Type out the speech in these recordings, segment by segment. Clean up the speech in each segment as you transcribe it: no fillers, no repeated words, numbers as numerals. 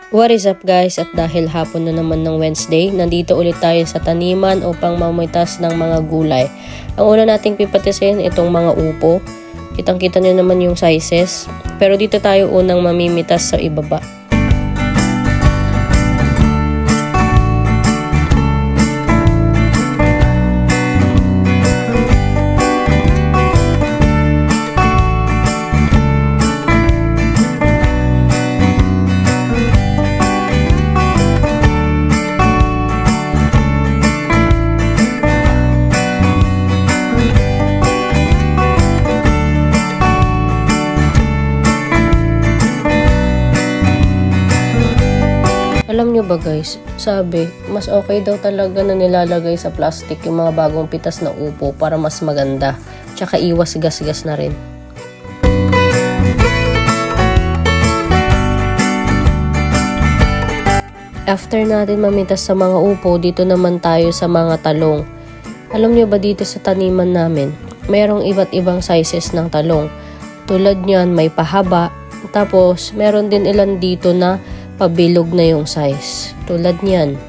What is up guys, at dahil hapon na naman ng Wednesday, nandito ulit tayo sa taniman upang mamitas ng mga gulay. Ang una nating pipatisin itong mga upo. Kitang-kita nyo naman yung sizes, pero dito tayo unang mamimitas sa ibaba. Alam nyo ba guys, sabi, mas okay daw talaga na nilalagay sa plastic yung mga bagong pitas na upo para mas maganda. Tsaka iwas gas-gas na rin. After natin mamitas sa mga upo, dito naman tayo sa mga talong. Alam nyo ba dito sa taniman namin, mayroong iba't ibang sizes ng talong. Tulad nyan, may pahaba. Tapos, meron din ilan dito na pabilog na yung size. Tulad niyan.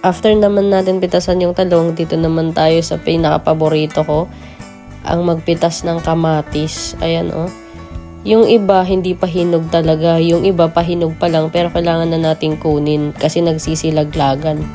After naman natin pitasan yung talong, dito naman tayo sa pinaka-paborito ko, ang magpitas ng kamatis. Ayan oh. Yung iba hindi pa hinog talaga, yung iba pahinog pa lang pero kailangan na nating kunin kasi nagsisilaglagan.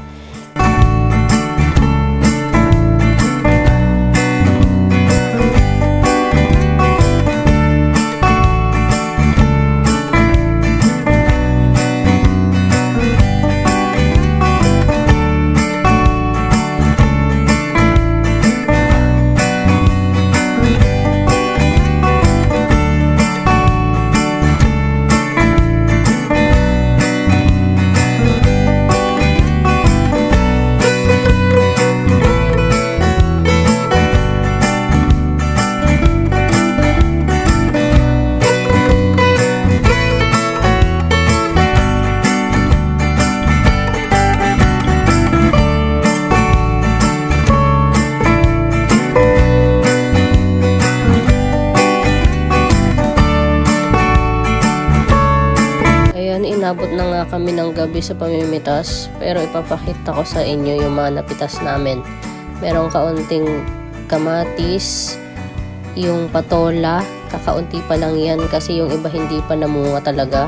Inabot na nga kami ng gabi sa pamimitas, pero ipapakita ko sa inyo yung mga napitas namin. Merong kaunting kamatis, yung patola, kakaunti pa lang yan kasi yung iba hindi pa namunga talaga.